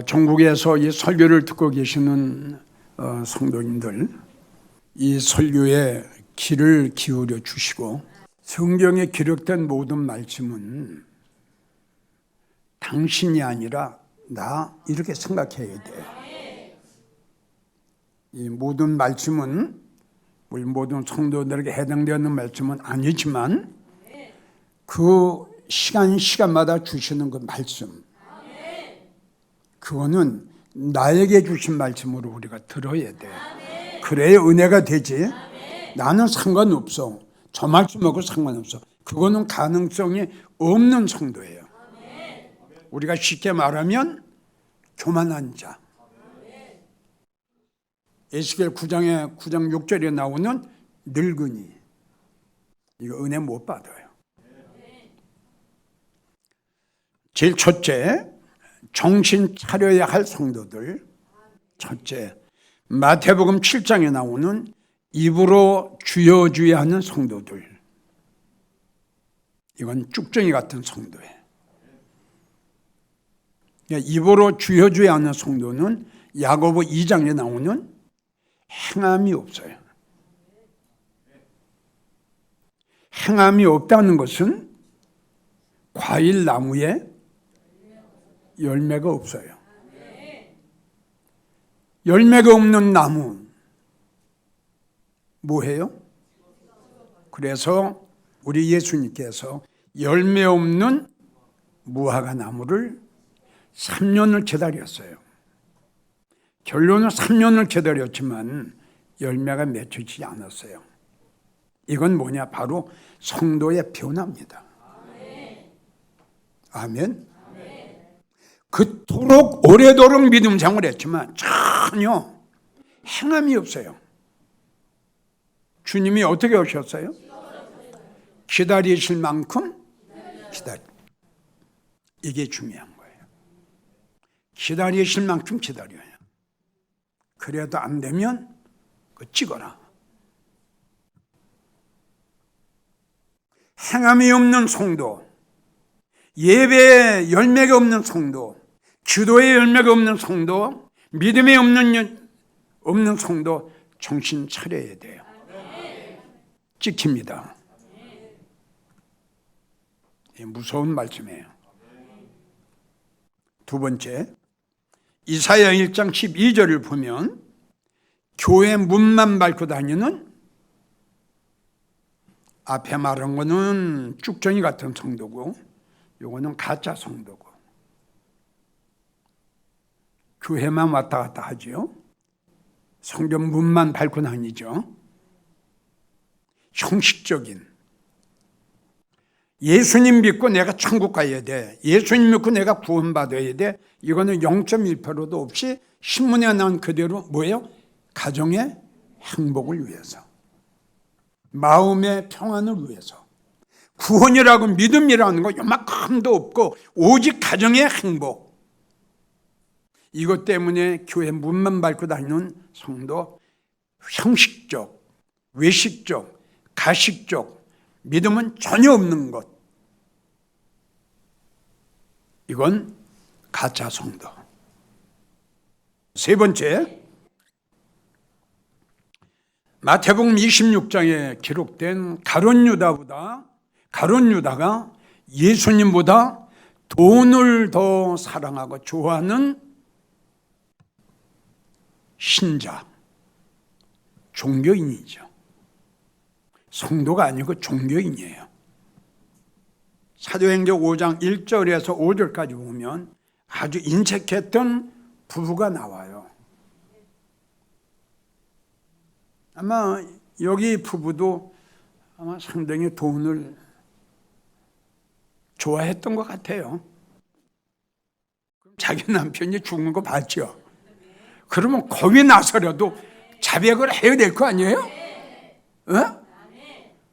전국에서 이 설교를 듣고 계시는 성도님들, 이 설교에 귀를 기울여 주시고, 성경에 기록된 모든 말씀은 당신이 아니라 나, 이렇게 생각해야 돼. 이 모든 말씀은 우리 모든 성도들에게 해당되는 말씀은 아니지만 그 시간마다 주시는 그 말씀, 그거는 나에게 주신 말씀으로 우리가 들어야 돼. 그래야 은혜가 되지. 나는 상관없어. 저 말씀하고 상관없어. 그거는 가능성이 없는 성도예요. 우리가 쉽게 말하면 교만한 자. 에스겔 9장 6절에 나오는 늙은이. 이거 은혜 못 받아요. 제일 첫째, 정신 차려야 할 성도들. 첫째, 마태복음 7장에 나오는 입으로 쥐어줘야 하는 성도들. 이건 쭉정이 같은 성도예요. 입으로 쥐어줘야 하는 성도는 야고보 2장에 나오는 행함이 없어요. 행함이 없다는 것은 과일 나무에 열매가 없어요. 열매가 없는 나무 뭐해요? 그래서 우리 예수님께서 열매 없는 무화과 나무를 3년을 기다렸어요. 결론은 3년을 기다렸지만 열매가 맺히지 않았어요. 이건 뭐냐? 바로 성도의 변화입니다. 아멘. 그토록 오래도록 믿음 생활을 했지만 전혀 행함이 없어요. 주님이 어떻게 오셨어요? 기다리실 만큼 기다려. 이게 중요한 거예요. 기다리실 만큼 기다려요. 그래도 안 되면 찍어라. 행함이 없는 성도, 예배에 열매가 없는 성도, 기도에 열매가 없는 성도, 믿음에 없는 성도 정신 차려야 돼요. 찍힙니다. 무서운 말씀이에요. 두 번째, 이사야 1장 12절을 보면 교회 문만 밟고 다니는, 앞에 말한 거는 쭉정이 같은 성도고 요거는 가짜 성도고, 교회만 왔다 갔다 하죠. 성경 문만 밟고 다니죠. 형식적인, 예수님 믿고 내가 천국 가야 돼, 예수님 믿고 내가 구원받아야 돼, 이거는 0.1%도 없이 신문에 나온 그대로 뭐예요? 가정의 행복을 위해서, 마음의 평안을 위해서. 구원이라고 믿음이라는 거 요만큼도 없고 오직 가정의 행복. 이것 때문에 교회 문만 밟고 다니는 성도, 형식적, 외식적, 가식적, 믿음은 전혀 없는 것, 이건 가짜 성도. 세 번째, 마태복음 26장에 기록된 가룟 유다가 예수님보다 돈을 더 사랑하고 좋아하는 신자, 종교인이죠. 성도가 아니고 종교인이에요. 사도행전 5장 1절에서 5절까지 보면 아주 인색했던 부부가 나와요. 아마 여기 부부도 아마 상당히 돈을 좋아했던 것 같아요. 자기 남편이 죽는 거 봤죠? 그러면 겁이 나서라도 자백을 해야 될 거 아니에요? 어?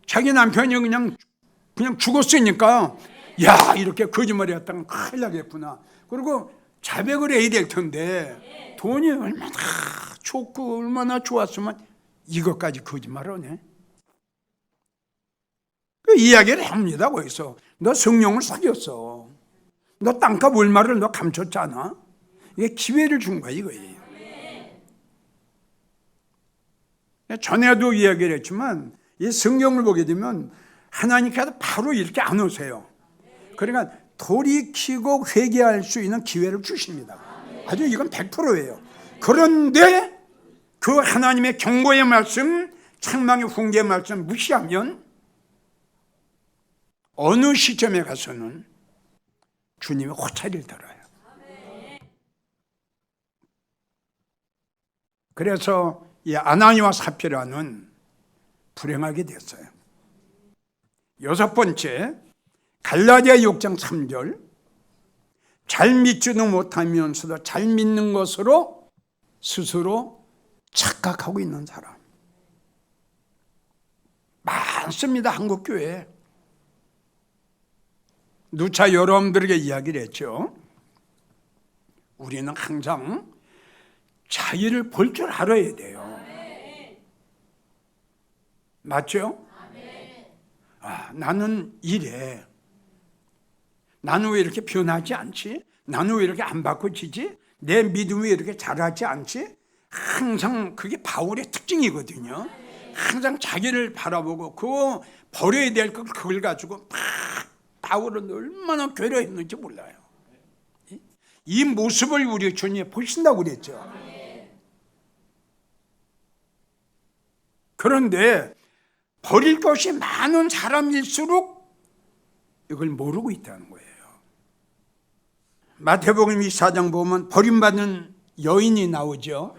자기 남편이 그냥 죽었으니까, 야, 이렇게 거짓말을 했다면 큰일 나겠구나. 그리고 자백을 해야 될 텐데 돈이 얼마나 좋고 얼마나 좋았으면 이것까지 거짓말을 하네. 그 이야기를 합니다. 거기서 너 성령을 사귀었어, 너 땅값 얼마를 너 감췄잖아, 이게 기회를 준 거야 이거예요. 전에도 이야기를 했지만 이 성경을 보게 되면 하나님께서 바로 이렇게 안 오세요. 그러니까 돌이키고 회개할 수 있는 기회를 주십니다. 아주 이건 100%예요. 그런데 그 하나님의 경고의 말씀, 책망의 훈계의 말씀 무시하면 어느 시점에 가서는 주님의 호차를 들어요. 그래서 이 아나니와 사피라는 불행하게 됐어요. 여섯 번째, 갈라디아 6장 3절, 잘 믿지도 못하면서도 잘 믿는 것으로 스스로 착각하고 있는 사람 많습니다. 한국교회에. 누차 여러분들에게 이야기를 했죠. 우리는 항상 자기를 볼 줄 알아야 돼요. 맞죠? 아, 나는 이래. 나는 왜 이렇게 변하지 않지? 나는 왜 이렇게 안 바꿔지지? 내 믿음이 왜 이렇게 자라지 않지? 항상 그게 바울의 특징이거든요. 항상 자기를 바라보고 그거 버려야 될 걸 그걸 가지고 막 바울은 얼마나 괴로워했는지 몰라요. 이 모습을 우리 주님이 보신다고 그랬죠. 그런데 버릴 것이 많은 사람일수록 이걸 모르고 있다는 거예요. 마태복음 24장 보면 버림받은 여인이 나오죠.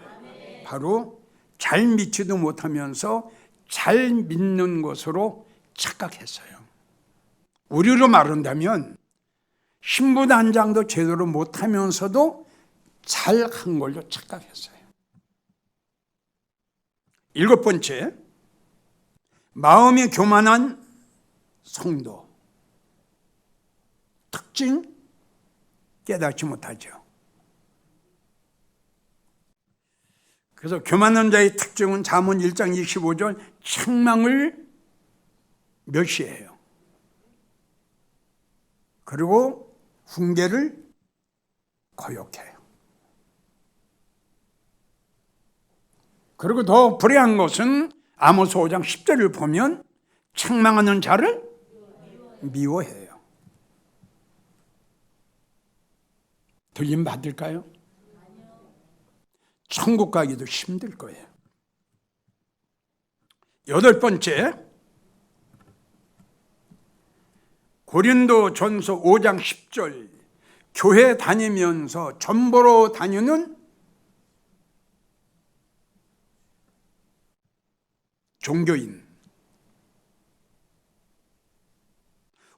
바로 잘 믿지도 못하면서 잘 믿는 것으로 착각했어요. 우리로 말한다면 신부단장도 제대로 못하면서도 잘한 걸로 착각했어요. 일곱 번째, 마음이 교만한 성도. 특징 깨닫지 못하죠. 그래서 교만한 자의 특징은 잠언 1장 25절 책망을 멸시해요. 그리고 훈계를 거역해요. 그리고 더 불행한 것은 아모스 5장 10절을 보면 책망하는 자를 미워해요. 들림 받을까요? 천국 가기도 힘들 거예요. 여덟 번째, 고린도전서 5장 10절 교회 다니면서 전보러 다니는 종교인.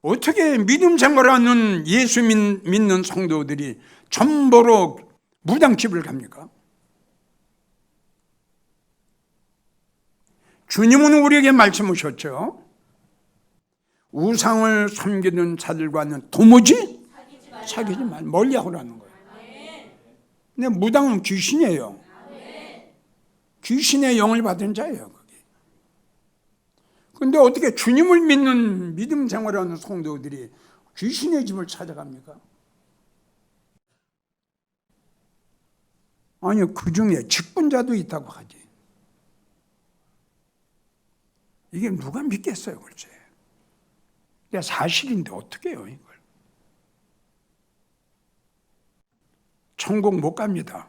어떻게 믿음 생활하는 예수 믿는 성도들이 전보러 무당집을 갑니까? 주님은 우리에게 말씀하셨죠. 우상을 섬기는 자들과는 도무지 사귀지 말, 멀리하라는 거예요. 근데 무당은 귀신이에요. 귀신의 영을 받은 자예요. 그런데 어떻게 주님을 믿는 믿음 생활하는 성도들이 귀신의 집을 찾아갑니까? 아니요, 그 중에 직분자도 있다고 하지. 이게 누가 믿겠어요, 글쎄. 이게 사실인데 어떻게 해요, 이걸. 천국 못 갑니다.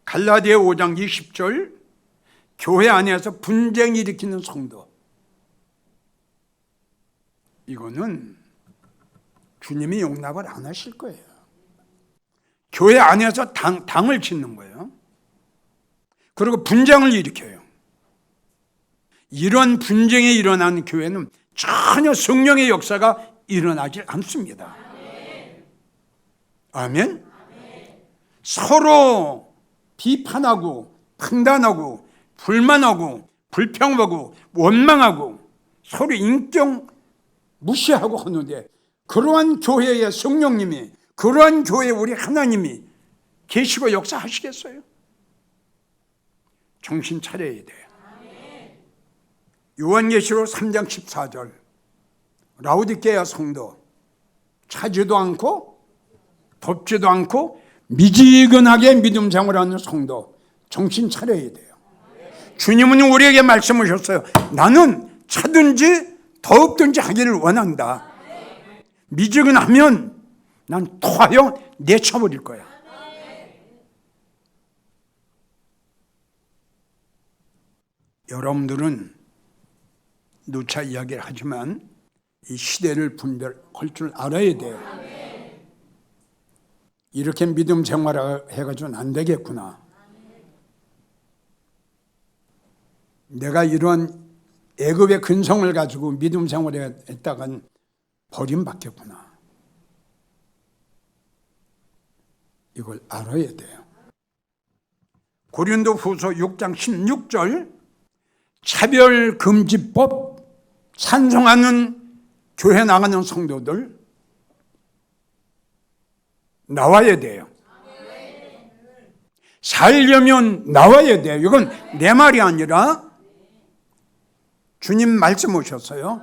갈라디아 5장 20절 교회 안에서 분쟁 일으키는 성도. 이거는 주님이 용납을 안 하실 거예요. 교회 안에서 당을 짓는 거예요. 그리고 분쟁을 일으켜요. 이런 분쟁이 일어나는 교회는 전혀 성령의 역사가 일어나지 않습니다. 아멘? 서로 비판하고 판단하고 불만하고 불평하고 원망하고 서로 인격 무시하고 하는데 그러한 교회의 성령님이 그러한 교회에 우리 하나님이 계시고 역사하시겠어요? 정신 차려야 돼요. 요한계시록 3장 14절 라우디게아 성도 차지도 않고 덥지도 않고 미지근하게 믿음 생활하는 성도 정신 차려야 돼요. 주님은 우리에게 말씀하셨어요. 나는 차든지 더욱든지 하기를 원한다. 미지근하면 난 토하여 내쳐버릴 거야. 여러분들은 누차 이야기를 하지만 이 시대를 분별할 줄 알아야 돼요. 이렇게 믿음 생활을 해가지고는 안 되겠구나. 내가 이런 애굽의 근성을 가지고 믿음 생활을 했다간 버림받겠구나. 이걸 알아야 돼요. 고린도후서 6장 16절 차별금지법 찬송하는 교회 나가는 성도들 나와야 돼요. 살려면 나와야 돼요. 이건 내 말이 아니라 주님 말씀 오셨어요.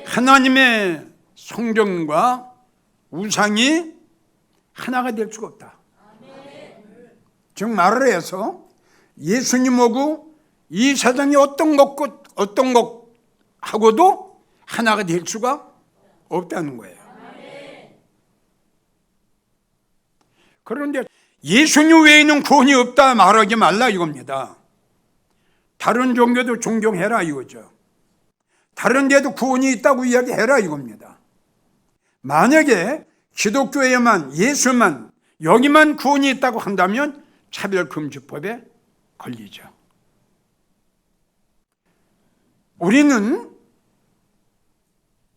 하나님의 성전과 우상이 하나가 될 수가 없다. 즉 말을 해서 예수님하고 이 세상에 어떤 것하고도 하나가 될 수가 없다는 거예요. 그런데 예수님 외에는 구원이 없다 말하지 말라 이겁니다. 다른 종교도 존경해라 이거죠. 다른 데도 구원이 있다고 이야기해라 이겁니다. 만약에 기독교에만 예수만 여기만 구원이 있다고 한다면 차별금지법에 걸리죠. 우리는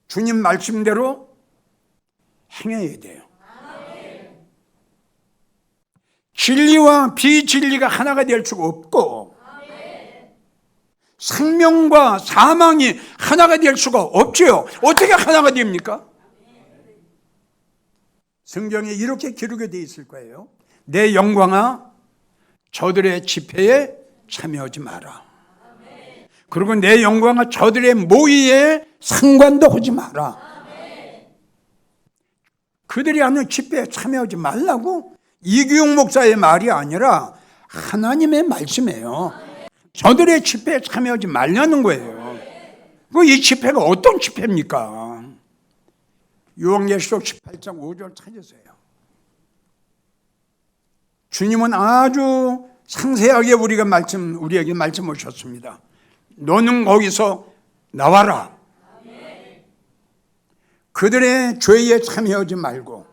주님 말씀대로 행해야 돼요. 진리와 비진리가 하나가 될 수가 없고 생명과 사망이 하나가 될 수가 없죠. 어떻게 하나가 됩니까? 성경에 이렇게 기록이 되어 있을 거예요. 내 영광아 저들의 집회에 참여하지 마라. 그리고 내 영광아 저들의 모의에 상관도 하지 마라. 그들이 하는 집회에 참여하지 말라고 이규용 목사의 말이 아니라 하나님의 말씀이에요. 저들의 집회에 참여하지 말라는 거예요. 이 집회가 어떤 집회입니까? 요한계시록 18장 5절 찾으세요. 주님은 아주 상세하게 우리에게 말씀하셨습니다. 너는 거기서 나와라. 그들의 죄에 참여하지 말고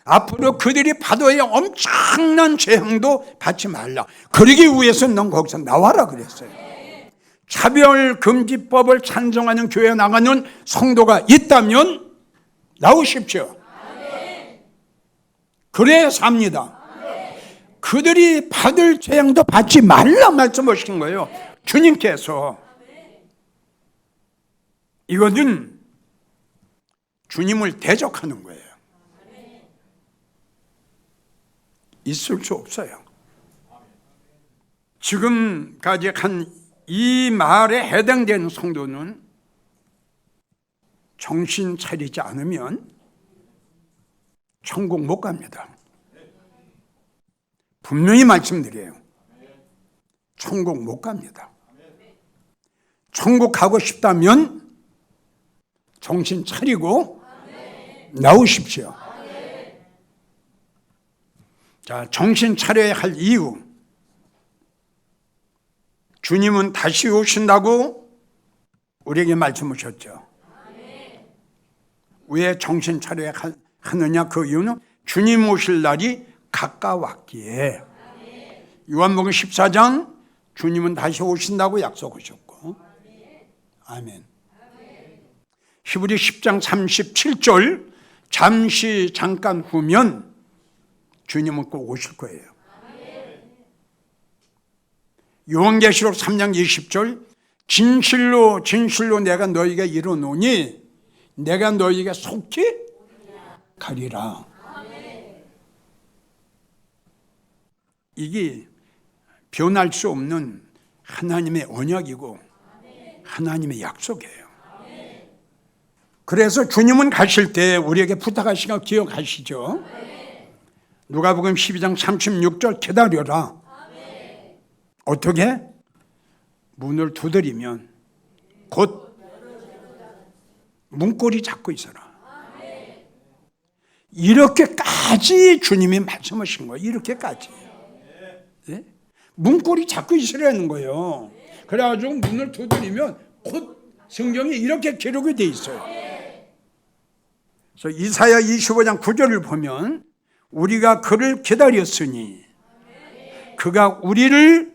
앞으로 그들이 받아야 엄청난 재앙도 받지 말라. 그러기 위해서 넌 거기서 나와라 그랬어요. 차별금지법을 찬송하는 교회에 나가는 성도가 있다면 나오십시오. 그래야 삽니다. 그들이 받을 재앙도 받지 말라 말씀하신 거예요. 주님께서. 이거는 주님을 대적하는 거예요. 있을 수 없어요. 지금까지 한 이 말에 해당되는 성도는 정신 차리지 않으면 천국 못 갑니다. 분명히 말씀드려요. 천국 못 갑니다. 천국 가고 싶다면 정신 차리고 나오십시오. 자, 정신 차려야 할 이유. 주님은 다시 오신다고 우리에게 말씀하셨죠. 왜 정신 차려야 하느냐? 그 이유는 주님 오실 날이 가까웠기에. 요한복음 14장 주님은 다시 오신다고 약속하셨고. 아멘. 히브리 10장 37절 잠깐 후면 주님은 꼭 오실 거예요. 요한계시록 3장 20절 진실로 내가 너희에게 이르노니 내가 너희에게 속히 가리라. 이게 변할 수 없는 하나님의 언약이고 하나님의 약속이에요. 그래서 주님은 가실 때 우리에게 부탁하시고 기억하시죠. 누가복음 12장 36절 기다려라. 어떻게? 문을 두드리면 곧 문고리 잡고 있어라. 이렇게까지 주님이 말씀하신 거예요. 이렇게까지. 네? 문고리 잡고 있으라는 거예요. 그래가지고 문을 두드리면 곧 성경에 이렇게 기록이 돼 있어요. 그래서 이사야 25장 9절을 보면 우리가 그를 기다렸으니 그가 우리를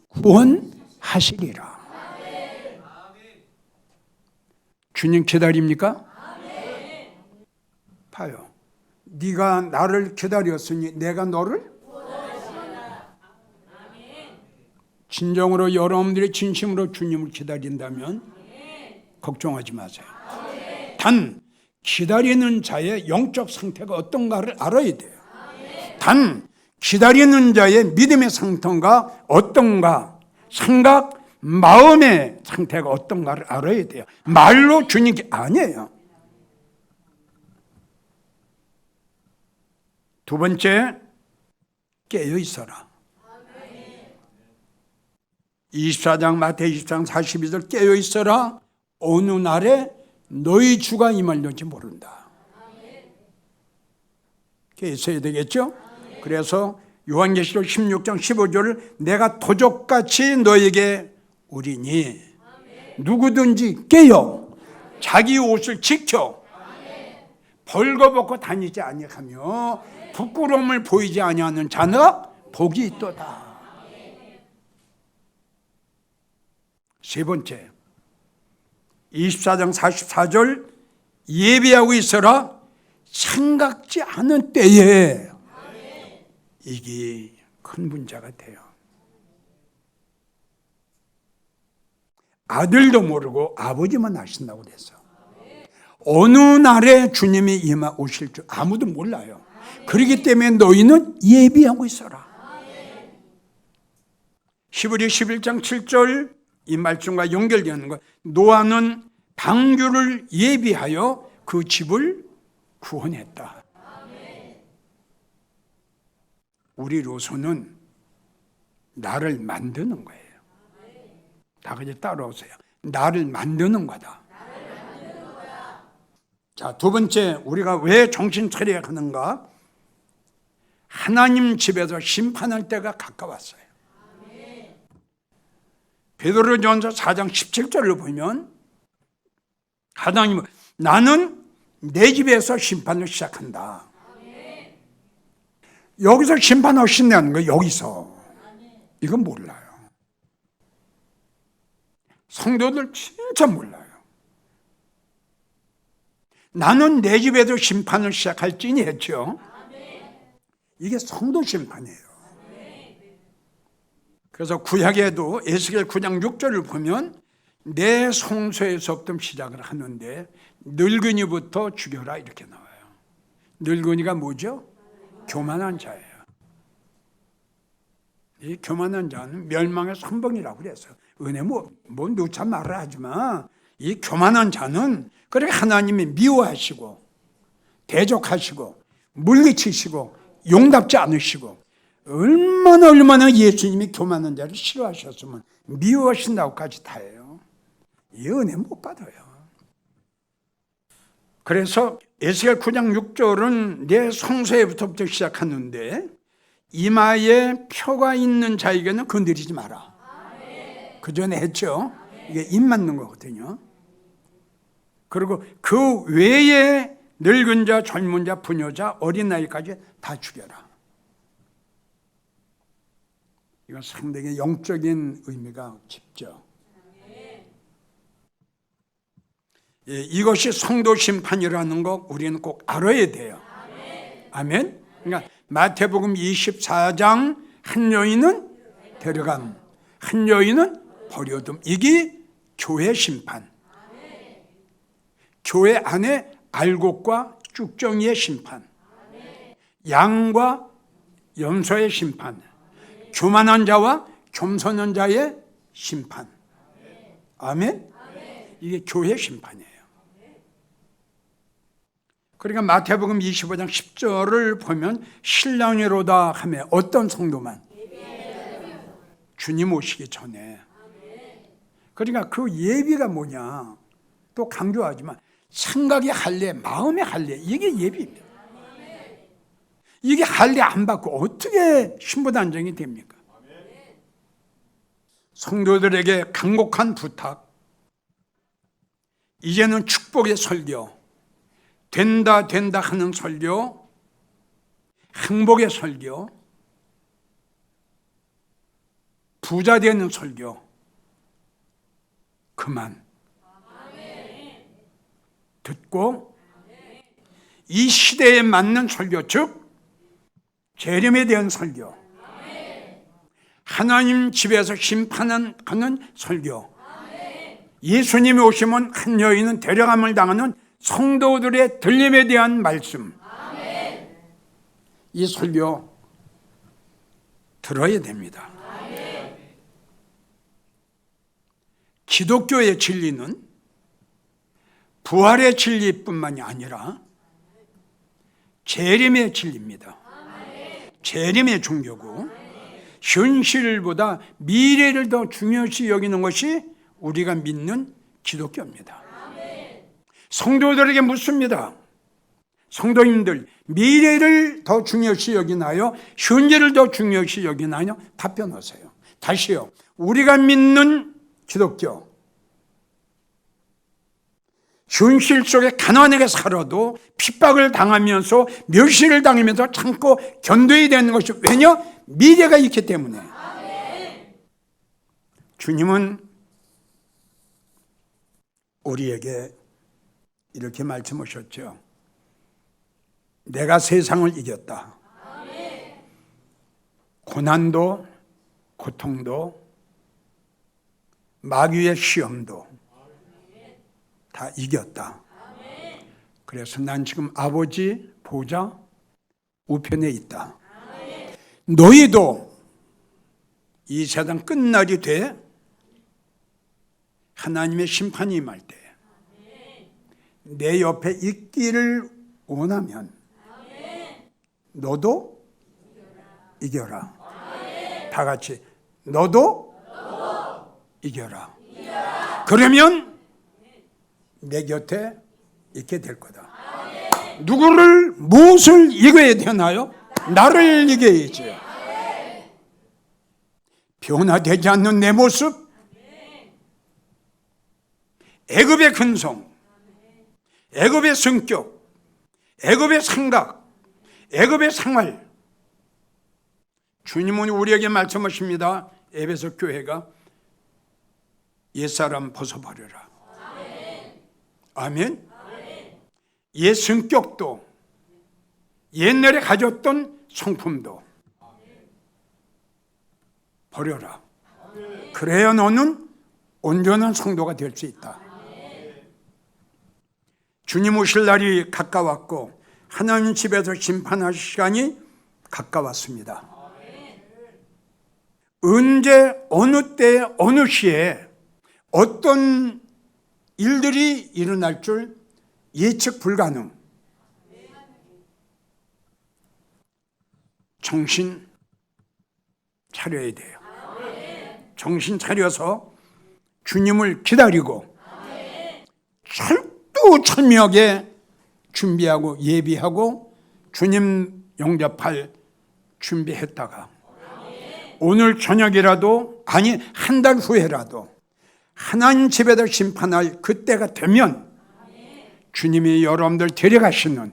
구원하시리라. 주님 기다립니까? 봐요. 네가 나를 기다렸으니 내가 너를 진정으로 여러분들이 진심으로 주님을 기다린다면 걱정하지 마세요. 단 기다리는 자의 영적 상태가 어떤가를 알아야 돼요. 단 기다리는 자의 믿음의 상태가 어떤가, 생각, 마음의 상태가 어떤가를 알아야 돼요. 말로 주님 게 아니에요. 두 번째, 깨어 있어라. 24장 마태오 24장 42절 깨어 있어라. 어느 날에 너희 주가 임할는지 모른다. 깨어 있어야 되겠죠? 그래서 요한계시록 16장 15절을 내가 도적같이 너에게 오리니 누구든지 깨어 자기 옷을 지켜 벌거벗고 다니지 아니하며 부끄러움을 보이지 아니하는 자는 복이 있도다. 세 번째 24장 44절 예비하고 있어라. 생각지 않은 때에 이게 큰 문제가 돼요. 아들도 모르고 아버지만 아신다고 그랬어. 어느 날에 주님이 임하 오실 줄 아무도 몰라요. 그렇기 때문에 너희는 예비하고 있어라. 히브리 11장 7절 이 말씀과 연결되는 것. 노아는 방주를 예비하여 그 집을 구원했다. 우리로서는 나를 만드는 거예요. 다 같이 따라오세요. 나를 만드는 거다. 자, 두 번째 우리가 왜 정신 차려야 하는가? 하나님 집에서 심판할 때가 가까웠어요. 베드로전서 4장 17절을 보면 하나님은 나는 내 집에서 심판을 시작한다. 여기서 심판하신다는 거예요. 여기서. 이건 몰라요. 성도들 진짜 몰라요. 나는 내 집에서 심판을 시작할지니 했죠. 이게 성도 심판이에요. 그래서 구약에도 에스겔 9장 6절을 보면 내 성소에서부터 시작을 하는데 늙은이부터 죽여라 이렇게 나와요. 늙은이가 뭐죠? 교만한 자예요. 이 교만한 자는 멸망의 선봉이라고 그랬어요. 은혜 뭐 누차 말을 하지만 이 교만한 자는 그렇게 하나님이 미워하시고 대적하시고 물리치시고 용납지 않으시고 얼마나 예수님이 교만한 자를 싫어하셨으면 미워하신다고까지 다 해요. 이 은혜 못 받아요. 그래서 에스겔 9장 6절은 내 성소에부터 시작하는데 이마에 표가 있는 자에게는 건드리지 마라. 그 전에 했죠. 이게 입 맞는 거거든요. 그리고 그 외에 늙은 자, 젊은 자, 부녀자, 어린아이까지 다 죽여라. 이건 상당히 영적인 의미가 깊죠. 이것이 성도 심판이라는 거 우리는 꼭 알아야 돼요. 아멘. 그러니까 마태복음 24장 한 여인은 데려감, 한 여인은 버려둠. 이게 교회 심판. 교회 안에 알곡과 쭉정이의 심판, 양과 염소의 심판, 교만한 자와 겸손한 자의 심판. 아멘. 이게 교회 심판이에요. 그러니까 마태복음 25장 10절을 보면 신랑이로다 하며 어떤 성도만? 주님 오시기 전에. 그러니까 그 예비가 뭐냐? 또 강조하지만 생각의 할례, 마음의 할례, 이게 예비입니다. 이게 할례 안 받고 어떻게 신부단정이 됩니까? 성도들에게 간곡한 부탁. 이제는 축복의 설교, 된다 하는 설교, 행복의 설교, 부자 되는 설교 그만 듣고 이 시대에 맞는 설교, 즉 재림에 대한 설교, 하나님 집에서 심판하는 설교, 예수님이 오시면 한 여인은 데려감을 당하는 성도들의 들림에 대한 말씀, 이 설교 들어야 됩니다. 기독교의 진리는 부활의 진리뿐만이 아니라 재림의 진리입니다. 재림의 종교고 현실보다 미래를 더 중요시 여기는 것이 우리가 믿는 기독교입니다. 성도들에게 묻습니다. 성도님들, 미래를 더 중요시 여기나요? 현재를 더 중요시 여기나요? 답변하세요. 다시요. 우리가 믿는 기독교, 현실 속에 가난하게 살아도 핍박을 당하면서 멸시를 당하면서 참고 견뎌야 되는 것이 왜냐? 미래가 있기 때문에. 주님은 우리에게 이렇게 말씀하셨죠. 내가 세상을 이겼다. 고난도, 고통도, 마귀의 시험도 다 이겼다. 그래서 난 지금 아버지 보좌 우편에 있다. 너희도 이 세상 끝날이 돼 하나님의 심판이 임할 때 내 옆에 있기를 원하면 너도 이겨라. 다 같이 너도 이겨라. 그러면 내 곁에 있게 될 거다. 누구를, 무엇을 이겨야 되나요? 나를 이겨야지. 변화되지 않는 내 모습, 애굽의 근성, 애굽의 성격, 애굽의 생각, 애굽의 생활. 주님은 우리에게 말씀하십니다. 에베소 교회가 옛사람 벗어버려라. 아멘. 옛 성격도, 옛날에 가졌던 성품도 버려라. 그래야 너는 온전한 성도가 될 수 있다. 주님 오실 날이 가까웠고 하나님 집에서 심판할 시간이 가까웠습니다. 언제, 어느 때, 어느 시에 어떤 일들이 일어날 줄 예측 불가능. 정신 차려야 돼요. 정신 차려서 주님을 기다리고 철두철미하게 준비하고 예비하고 주님 영접할 준비했다가 오늘 저녁이라도, 아니 한 달 후에라도 하나님 집에다 심판할 그때가 되면 주님이 여러분들 데려가시는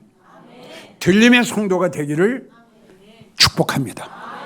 들림의 성도가 되기를 축복합니다.